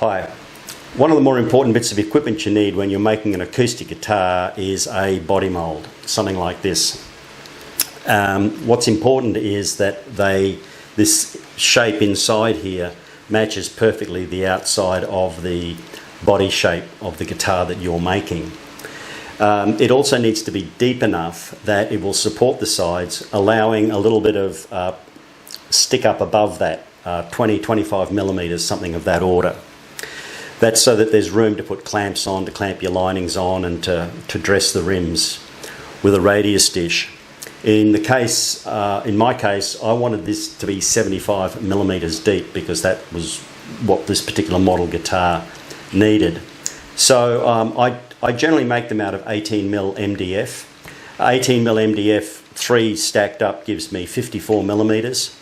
Hi. One of the more important bits of equipment you need when you're making an acoustic guitar is a body mould, something like this. What's important is that this shape inside here matches perfectly the outside of the body shape of the guitar that you're making. It also needs to be deep enough that it will support the sides, allowing a little bit of stick up above that, 20-25 millimeters, something of that order. That's so that there's room to put clamps on, to clamp your linings on, and to dress the rims with a radius dish. In my case, I wanted this to be 75 millimeters deep because that was what this particular model guitar needed. So I generally make them out of 18mm MDF. 18mm MDF, 3 stacked up, gives me 54 millimeters.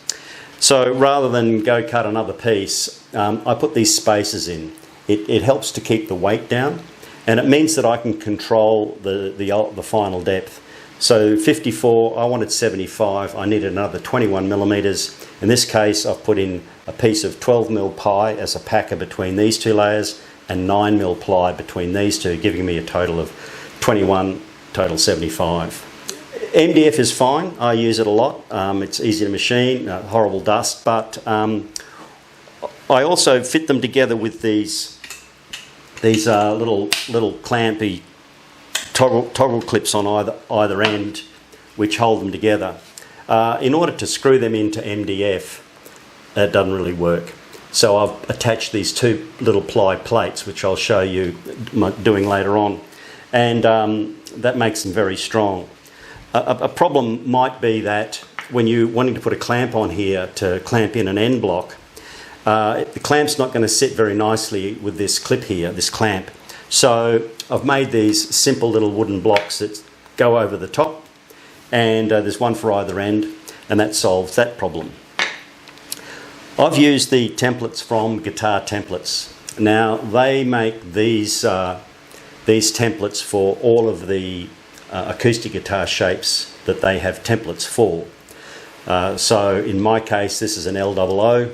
So rather than go cut another piece, I put these spacers in. It helps to keep the weight down, and it means that I can control the final depth. So 54, I wanted 75, I needed another 21 millimeters. In this case, I've put in a piece of 12mm ply as a packer between these two layers and 9mm ply between these two, giving me a total of 21, total 75. MDF is fine, I use it a lot. It's easy to machine, horrible dust, but I also fit them together with these little clampy toggle clips on either end, which hold them together. In order to screw them into MDF, that doesn't really work. So I've attached these 2 little ply plates, which I'll show you doing later on, and that makes them very strong. A problem might be that when you're wanting to put a clamp on here to clamp in an end block, the clamp's not going to sit very nicely with this clip here, this clamp. So I've made these simple little wooden blocks that go over the top, and there's one for either end, and that solves that problem. I've used the templates from Guitar Templates. Now they make these templates for all of the acoustic guitar shapes that they have templates for. So in my case, this is an LOO.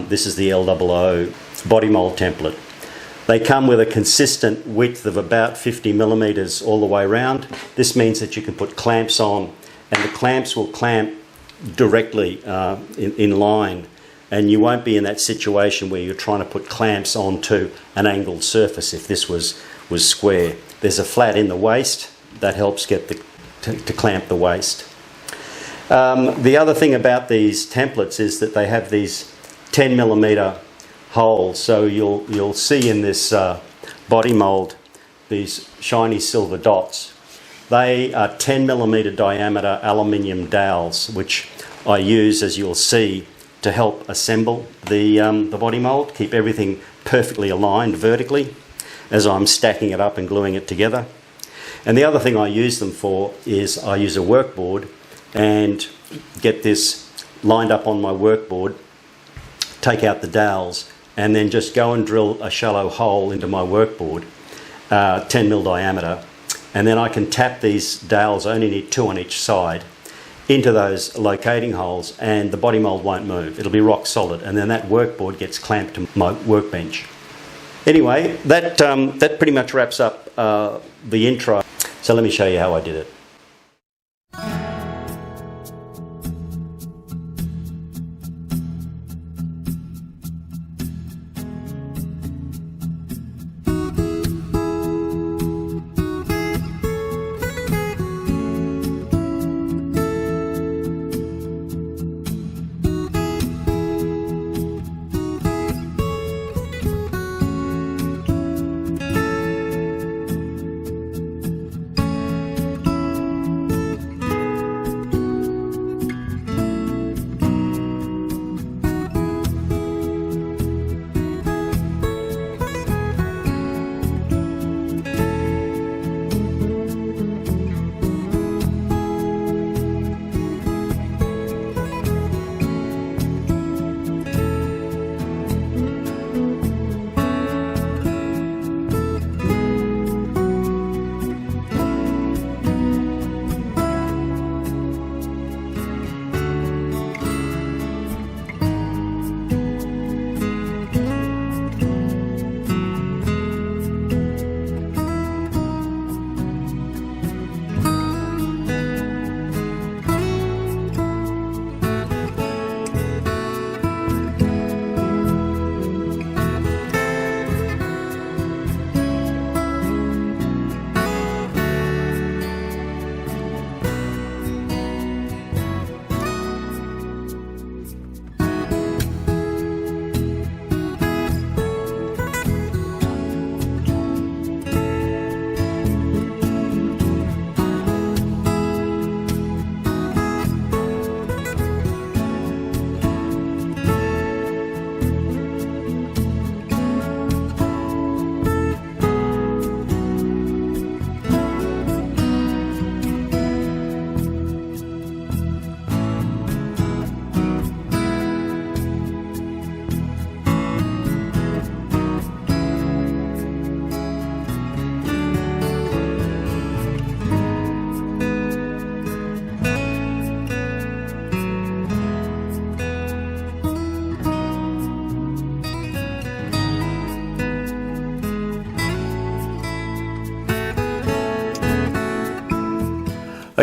This is the LOO body mould template. They come with a consistent width of about 50 millimeters all the way around. This means that you can put clamps on, and the clamps will clamp directly in line, and you won't be in that situation where you're trying to put clamps onto an angled surface if this was square. There's a flat in the waist that helps get to clamp the waist. The other thing about these templates is that they have these 10 millimeter holes, so you'll see in this body mould these shiny silver dots. They are 10 millimeter diameter aluminium dowels, which I use, as you'll see, to help assemble the body mould, keep everything perfectly aligned vertically as I'm stacking it up and gluing it together. And the other thing I use them for is I use a workboard and get this lined up on my workboard, take out the dowels, and then just go and drill a shallow hole into my workboard, 10mm diameter, and then I can tap these dowels, I only need 2 on each side, into those locating holes, and the body mould won't move. It'll be rock solid, and then that workboard gets clamped to my workbench. Anyway, that pretty much wraps up the intro. So let me show you how I did it.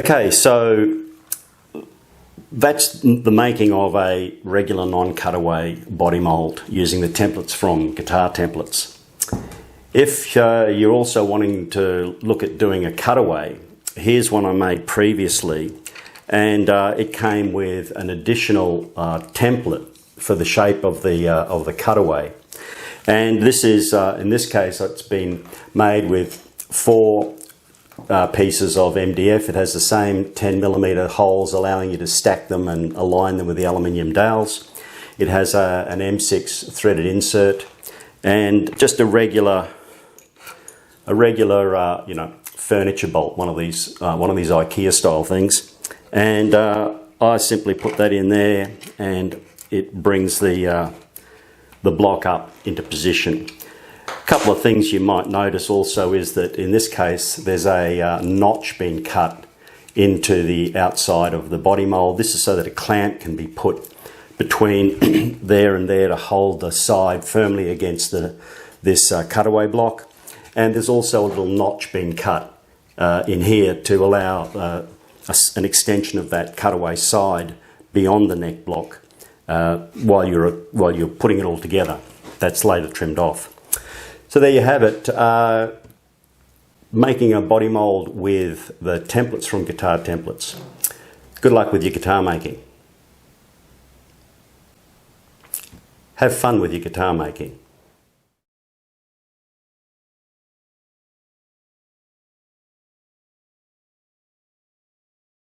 Okay, so that's the making of a regular non-cutaway body mould using the templates from Guitar Templates. If you're also wanting to look at doing a cutaway, here's one I made previously, and it came with an additional template for the shape of the cutaway. And this is, in this case, it's been made with 4 pieces of MDF. It has the same 10mm holes, allowing you to stack them and align them with the aluminium dowels. It has an M6 threaded insert and just a regular you know, furniture bolt, one of these IKEA style things. And I simply put that in there, and it brings the block up into position. A couple of things you might notice also is that in this case there's a notch being cut into the outside of the body mould. This is so that a clamp can be put between there and there to hold the side firmly against this cutaway block. And there's also a little notch being cut in here to allow an extension of that cutaway side beyond the neck block while you're putting it all together. That's later trimmed off. So there you have it, making a body mould with the templates from Guitar Templates. Good luck with your guitar making. Have fun with your guitar making.